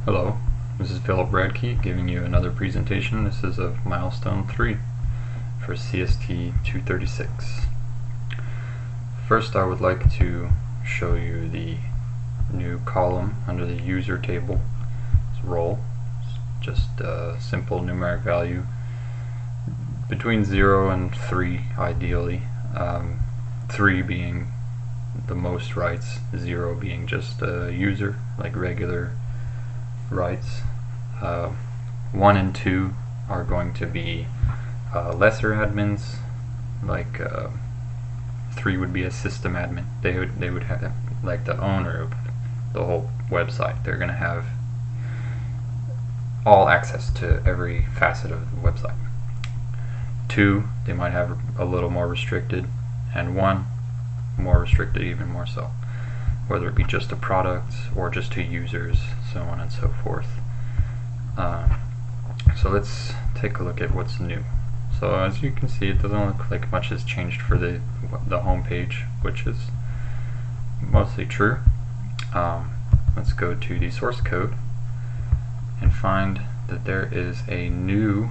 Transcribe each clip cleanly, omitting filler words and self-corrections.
Hello, this is Phillip Radke giving you another presentation. This is of Milestone 3 for CST-236. First, I would like to show you the new column under the user table. It's role. It's just a simple numeric value between 0 and 3 ideally. 3 being the most rights, 0 being just a user, like regular rights. 1 and 2 are going to be lesser admins, like 3 would be a system admin. They would have, like, the owner of the whole website. They're going to have all access to every facet of the website. 2, they might have a little more restricted, and 1 more restricted, even more so, whether it be just to products or just to users, so on and so forth. So let's take a look at what's new. So as you can see, it doesn't look like much has changed for the home page, which is mostly true. Let's go to the source code and find that there is a new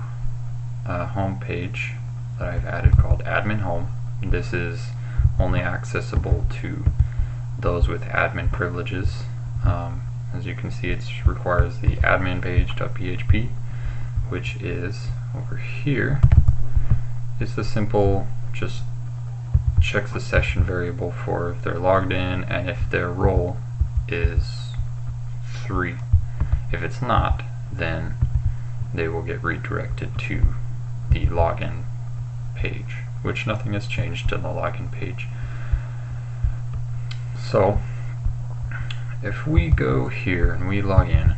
home page that I've added called admin home. This is only accessible to those with admin privileges. As you can see, it requires the admin page.php, which is over here. It's a simple, just checks the session variable for if they're logged in and if their role is 3. If it's not, then they will get redirected to the login page, which nothing has changed in the login page. So if we go here and we log in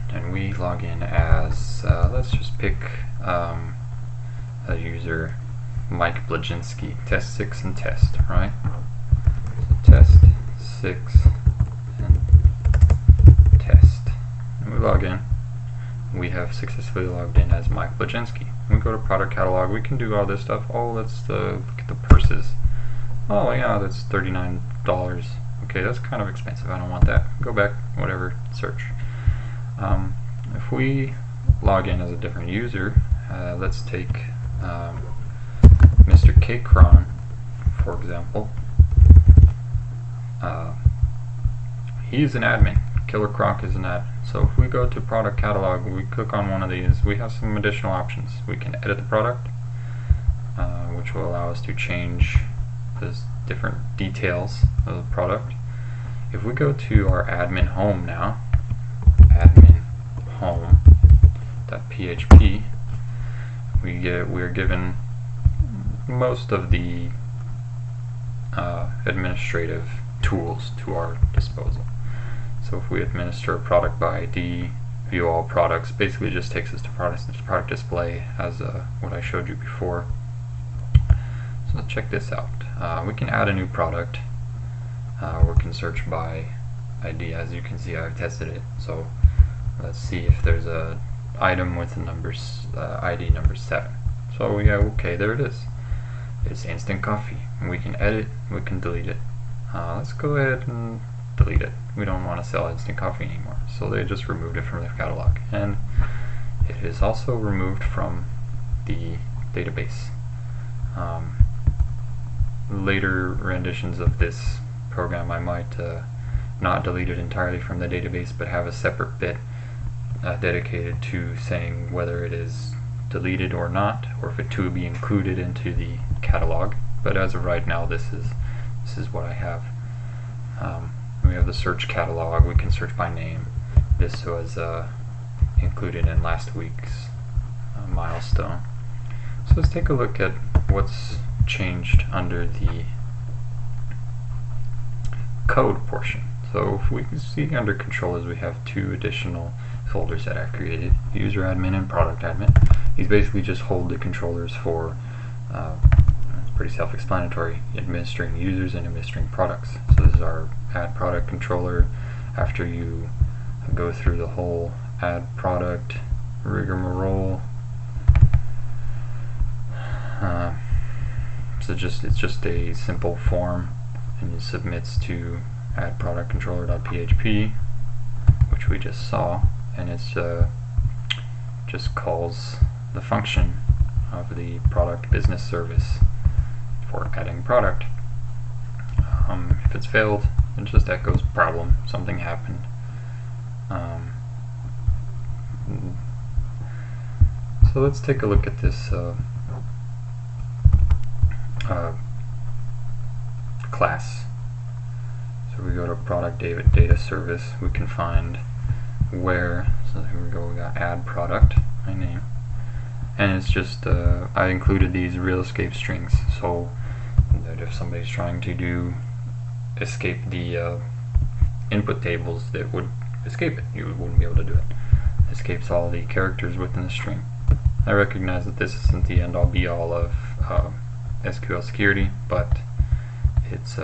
as let's just pick a user, Mike Blazinski, test 6 and test, right? So test 6 and test. And we log in. We have successfully logged in as Mike Blazinski. We go to product catalog. We can do all this stuff. Oh, let's look at the purses. Oh yeah, that's $39. Okay, that's kind of expensive. I don't want that. Go back, whatever, search. If we log in as a different user, let's take Mr. K-Cron, for example. He's an admin. Killer Croc is an admin. So if we go to product catalog, we click on one of these, we have some additional options. We can edit the product, which will allow us to change the different details of the product. If we go to our admin home now, admin home.php, we're given most of the administrative tools to our disposal. So if we administer a product by ID, view all products, basically just takes us to product display as what I showed you before. So let's check this out. We can add a new product. We can search by ID. As you can see, I've tested it. So let's see if there's a item with the numbers ID number 7. So yeah, okay, there it is. It's instant coffee. And we can edit, we can delete it. Let's go ahead and delete it. We don't want to sell instant coffee anymore. So they just removed it from their catalog. And it is also removed from the database. Later renditions of this program, I might not delete it entirely from the database, but have a separate bit dedicated to saying whether it is deleted or not, or if it to be included into the catalog. But as of right now, this is what I have. We have the search catalog. We can search by name. This was included in last week's milestone. So let's take a look at what's changed under the code portion. So if we can see under controllers, we have 2 additional folders that I created: user admin and product admin. These basically just hold the controllers for it's pretty self-explanatory, administering users and administering products. So this is our add product controller. After you go through the whole add product rigmarole, so it's just a simple form, and it submits to add product controller.php, which we just saw. and it's just calls the function of the product business service for adding product. If it's failed, it just echoes problem, something happened. So let's take a look at this class. So we go to product data service, we can find where, so here we go, we got add product, my name, and it's just I included these real escape strings so that if somebody's trying to escape the input tables, that would escape it. You wouldn't be able to do it. It escapes all the characters within the string. I recognize that this isn't the end all be all of SQL security, but it's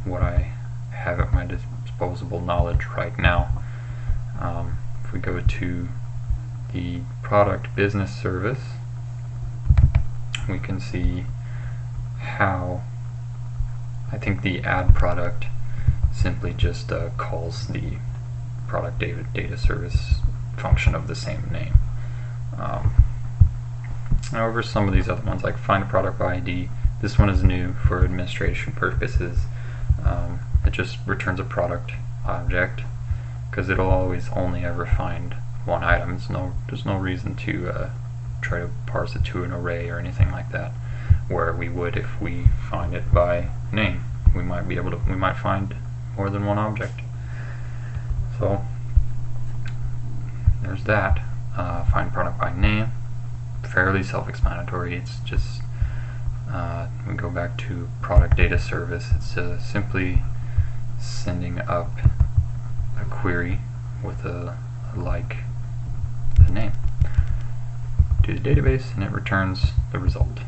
what I have at my disposable knowledge right now. If we go to the product business service, we can see how I think the add product simply just calls the product data service function of the same name. However, some of these other ones, like find a product by ID, this one is new for administration purposes. It just returns a product object because it'll always only ever find one item. There's no reason to try to parse it to an array or anything like that, where we would if we find it by name. We might find more than one object. So there's that. Find product by name, fairly self-explanatory. It's just we go back to product data service. It's simply sending up a query with a like the name to the database, and it returns the result.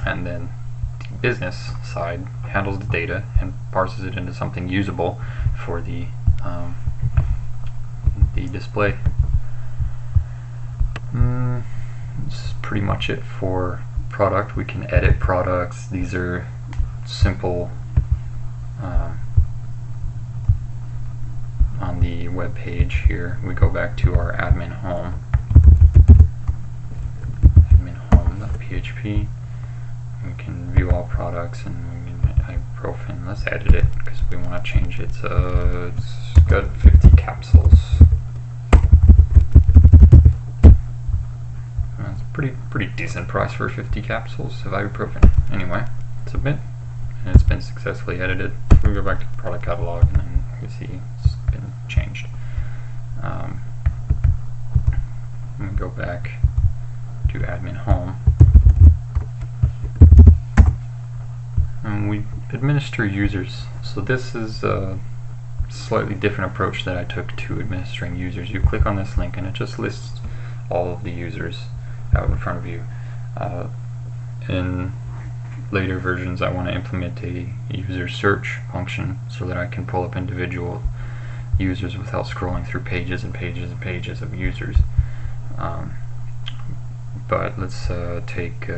And then the business side handles the data and parses it into something usable for the display. That's pretty much it for product. We can edit products. These are simple on the web page here. We go back to our admin home, admin-home.php. We can view all products, and we can ibuprofen. Let's edit it because we want to change it. So it's got 50 capsules. That's pretty decent price for 50 capsules of ibuprofen. Anyway, submit, and it's been successfully edited. We go back to the product catalog, and then we see it's been changed. We go back to admin home, and we administer users. So this is a slightly different approach that I took to administering users. You click on this link, and it just lists all of the users out in front of you. In later versions, I want to implement a user search function so that I can pull up individual users without scrolling through pages and pages and pages of users. But let's take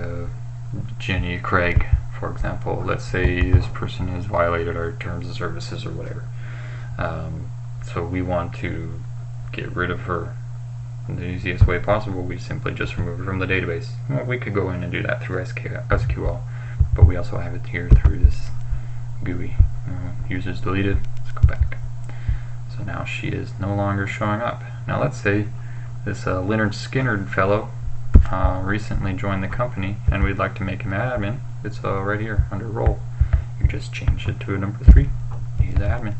Jenny Craig, for example. Let's say this person has violated our terms of services or whatever. So we want to get rid of her in the easiest way possible. We simply just remove her from the database. Well, we could go in and do that through SQL, but we also have it here through this GUI. Users deleted. Let's go back. So now she is no longer showing up. Now let's say this Leonard Skinner fellow recently joined the company, and we'd like to make him admin. It's right here under role. You just change it to a number 3. He's admin.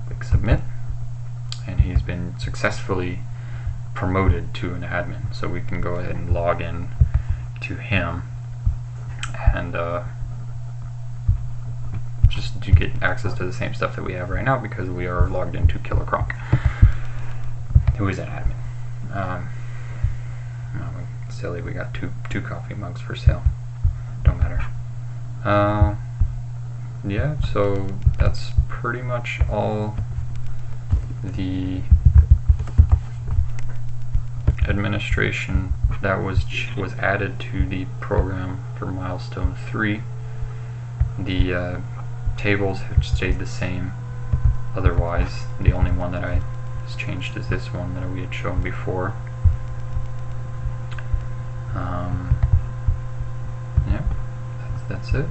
Click submit, and he's been successfully promoted to an admin. So we can go ahead and log in to him and just to get access to the same stuff that we have right now, because we are logged into Killer Kronk, who is an admin. Silly, we got two coffee mugs for sale. Don't matter. Yeah, so that's pretty much all the administration that was added to the program for Milestone 3. The tables have stayed the same. otherwise the only one that I has changed is this one that we had shown before. Yeah, that's it.